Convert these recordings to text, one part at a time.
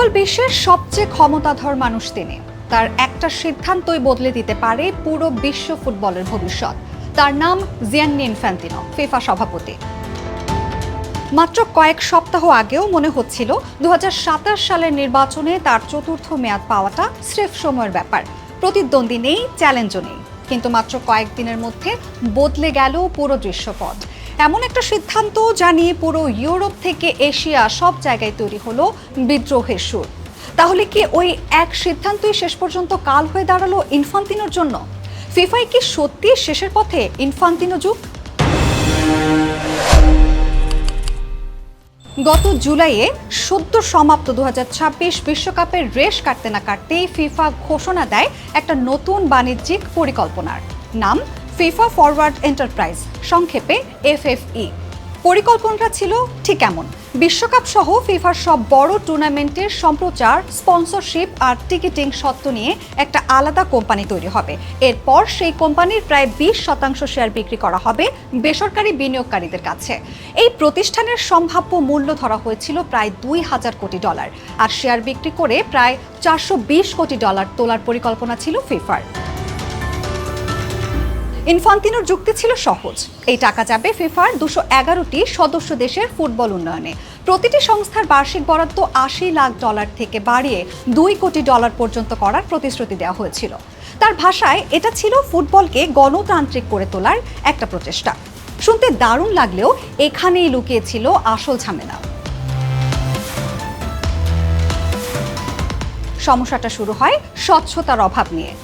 Football বিশ্বের সবচেয়ে ক্ষমতাধর মানুষ তিনি। তার একটা সিদ্ধান্তই বদলে দিতে পারে পুরো বিশ্ব ফুটবলের ভবিষ্যৎ। তার নাম জিয়ান্নি ইনফ্যান্তিনো, ফিফা সভাপতি। মাত্র কয়েক সপ্তাহ আগেও মনে হচ্ছিল 2027 সালের নির্বাচনে তার চতুর্থ মেয়াদ পাওয়াটা স্রেফ সময়ের ব্যাপার। প্রতিদ্বন্দ্বী নেই, চ্যালেঞ্জও নেই। কিন্তু মাত্র কয়েকদিনের মধ্যে বদলে গেল পুরো দৃশ্যপট। এমন একটা সিদ্ধান্ত যা নিয়ে পুরো ইউরোপ থেকে এশিয়া সব জায়গায় তৈরি হলো বিদ্রোহের সুর। তাহলে কি ওই এক সিদ্ধান্তই শেষ পর্যন্ত কাল হয়ে দাঁড়ালো ইনফান্তিনোর জন্য? ফিফায় কি সত্যি শেষের পথে ইনফান্তিনো যুগ? গত জুলাইয়ে সদ্য সমাপ্ত 2026 বিশ্বকাপের রেশ কাটতে না কাটতেই ফিফা ঘোষণা দেয় একটা নতুন বাণিজ্যিক পরিকল্পনার নাম ফিফা ফরওয়ার্ড এন্টারপ্রাইজ, সংক্ষেপে FFE। পরিকল্পনাটা ছিল ঠিক এমন: বিশ্বকাপ সহ ফিফার সব বড় টুর্নামেন্টের সম্প্রচার, স্পন্সরশিপ আর টিকিটিং স্বত্ব নিয়ে একটা আলাদা কোম্পানি তৈরি হবে। এরপর সেই কোম্পানির প্রায় 20% শেয়ার বিক্রি করা হবে বেসরকারি বিনিয়োগকারীদের কাছে। এই প্রতিষ্ঠানের সম্ভাব্য মূল্য ধরা হয়েছিল প্রায় $2000 কোটি, আর শেয়ার বিক্রি করে প্রায় $420 কোটি তোলার পরিকল্পনা ছিল ফিফার। ইনফান্তিনোর যুক্তি ছিল সহজ: এই টাকা যাবে ফিফার 211টি সদস্য দেশের ফুটবল উন্নয়নে। প্রতিটি সংস্থার বার্ষিক বরাদ্দ $80 লাখ থেকে বাড়িয়ে $2 কোটি পর্যন্ত করার প্রতিশ্রুতি দেওয়া হয়েছিল। তার ভাষায় এটা ছিল ফুটবলকে গণতান্ত্রিক করে তোলার একটা প্রচেষ্টা। শুনতে দারুণ লাগলেও এখানেই লুকিয়ে ছিল আসল ঝামেলা। সমস্যাটা শুরু হয় স্বচ্ছতার অভাব নিয়ে।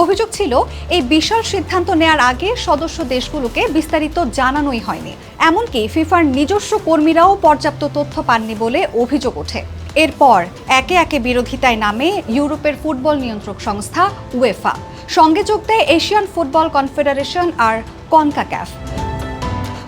অভিযোগ ছিল এই বিশাল সিদ্ধান্ত নেয়ার আগে সদস্য দেশগুলোকে বিস্তারিত জানানোই হয়নি। এমনকি ফিফার নিজস্ব কর্মীরাও পর্যাপ্ত তথ্য পাননি বলে অভিযোগ ওঠে। এরপর একে একে বিরোধিতায় নামে ইউরোপের ফুটবল নিয়ন্ত্রক সংস্থা উয়েফা। সঙ্গে যোগ দেয় এশিয়ান ফুটবল কনফেডারেশন আর কনকাক্যাফ।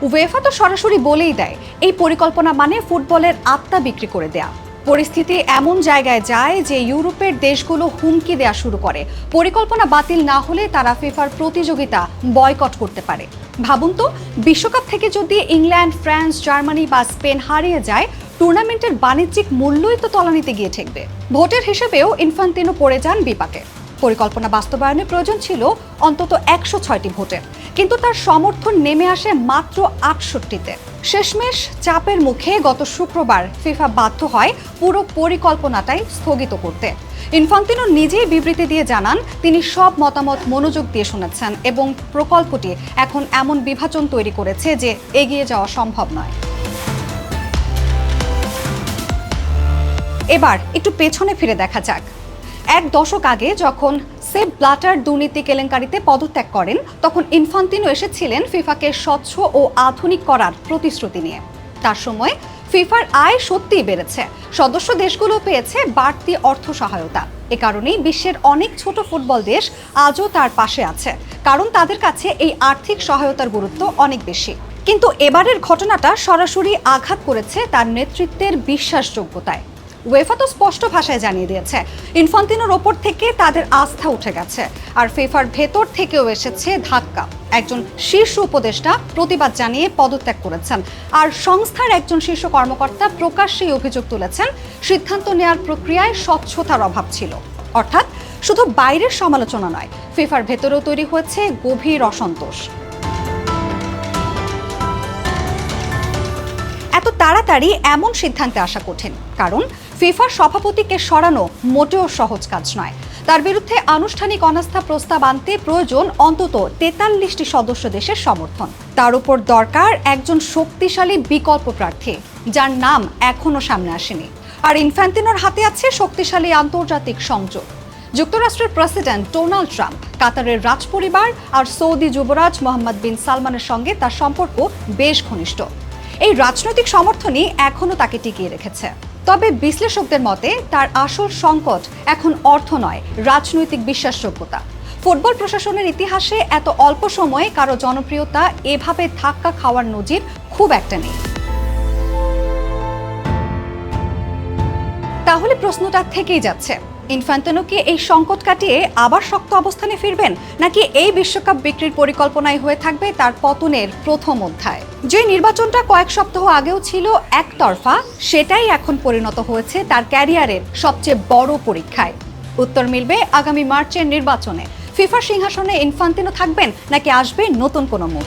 উয়েফা তো সরাসরি বলেই দেয় এই পরিকল্পনা মানে ফুটবলের আত্মা বিক্রি করে দেয়া। পরিস্থিতি এমন জায়গায় যায় যে ইউরোপের দেশগুলো হুমকি দেয়া শুরু করে। পরিকল্পনা বাতিল না হলে তারা ফিফার প্রতিযোগিতা বয়কট করতে পারে। ভাবুন তো, বিশ্বকাপ থেকে যদি ইংল্যান্ড, ফ্রান্স, জার্মানি বা স্পেন হারিয়ে যায়, টুর্নামেন্টের বাণিজ্যিক মূল্যই তো তলানিতে গিয়ে ঠেকবে। ভোটের হিসেবেও ইনফান্তিনো পড়ে যান বিপাকে। পরিকল্পনা বাস্তবায়নে প্রয়োজন ছিল অন্তত 106টি ভোটের, কিন্তু তার সমর্থন নেমে আসে মাত্র 68তে। শেষমেশ চাপের মুখে গত শুক্রবার ফিফা বাধ্য হয় পুরো পরিকল্পনাটাই স্থগিত করতে। ইনফান্তিনো নিজেই বিবৃতি দিয়ে জানান তিনি সব মতামত মনোযোগ দিয়ে শুনেছেন এবং প্রকল্পটি এখন এমন বিভাজন তৈরি করেছে যে এগিয়ে যাওয়া সম্ভব নয়। এবার একটু পেছনে ফিরে দেখা যাক। এক দশক আগে যখন সেপ ব্লাটার দুর্নীতি কেলেঙ্কারিতে পদত্যাগ করেন, তখন ইনফান্তিনো এসেছিলেন ফিফাকে স্বচ্ছ ও আধুনিক করার প্রতিশ্রুতি নিয়ে। তার সময় ফিফার আয় সত্যিই বেড়েছে, সদস্য দেশগুলো পেয়েছে বাড়তি অর্থ সহায়তা। এ কারণেই বিশ্বের অনেক ছোট ফুটবল দেশ আজও তার পাশে আছে, কারণ তাদের কাছে এই আর্থিক সহায়তার গুরুত্ব অনেক বেশি। কিন্তু এবারের ঘটনাটা সরাসরি আঘাত করেছে তার নেতৃত্বের বিশ্বাসযোগ্যতায়। উয়েফা তো স্পষ্ট ভাষায় জানিয়ে দিয়েছে ইনফান্তিনোর ওপর থেকে তাদের আস্থা উঠে গেছে, আর ফিফার ভেতর থেকেও এসেছে ধাক্কা। একজন শীর্ষ উপদেষ্টা প্রতিবাদ জানিয়ে পদত্যাগ করেছেন, আর সংস্থার একজন শীর্ষ কর্মকর্তা প্রকাশ্যেই অভিযোগ তুলেছেন সিদ্ধান্ত নেওয়ার প্রক্রিয়ায় স্বচ্ছতার অভাব ছিল। অর্থাৎ শুধু বাইরের সমালোচনা নয়, ফিফার ভেতরেও তৈরি হয়েছে গভীর অসন্তোষ। এত তাড়াতাড়ি এমন সিদ্ধান্তে আসা কঠিন, কারণ ফিফার সভাপতিকে সরানো মোটেও সহজ কাজ নয়। তার বিরুদ্ধে আনুষ্ঠানিক অনাস্থা প্রস্তাব আনতে প্রয়োজন অন্তত 43টি সদস্য দেশের সমর্থন। তার উপর দরকার একজন শক্তিশালী বিকল্প প্রার্থী, যার নাম এখনো সামনে আসেনি। আর ইনফ্যান্তিনোর হাতে আছে শক্তিশালী আন্তর্জাতিক সংযোগ। যুক্তরাষ্ট্রের প্রেসিডেন্ট ডোনাল্ড ট্রাম্প, কাতারের রাজপরিবার আর সৌদি যুবরাজ মোহাম্মদ বিন সালমানের সঙ্গে তার সম্পর্ক বেশ ঘনিষ্ঠ। এই রাজনৈতিক সমর্থনই এখনো তাকে টিকিয়ে রেখেছে। তবে বিশ্লেষকদের মতে তার আসল সংকট এখন অর্থ নয়, রাজনৈতিক বিশ্বাসযোগ্যতা। ফুটবল প্রশাসনের ইতিহাসে এত অল্প সময়ে কারো জনপ্রিয়তা এভাবে ধাক্কা খাওয়ার নজির খুব একটা নেই। তাহলে প্রশ্নটা থেকেই যাচ্ছে, ইনফ্যান্তিনো কি এই সংকট কাটিয়ে আবার শক্ত অবস্থানে ফিরবেন, নাকি এই বিশ্বকাপ বিক্রির পরিকল্পনায় হয়ে থাকবে তার পতনের প্রথম অধ্যায়? যে নির্বাচনটা কয়েক সপ্তাহ আগেও ছিল একতরফা, সেটাই এখন পরিণত হয়েছে তার ক্যারিয়ারের সবচেয়ে বড় পরীক্ষায়। উত্তর মিলবে আগামী মার্চের নির্বাচনে। ফিফার সিংহাসনে ইনফ্যান্তিনো থাকবেন, নাকি আসবে নতুন কোনো মুখ?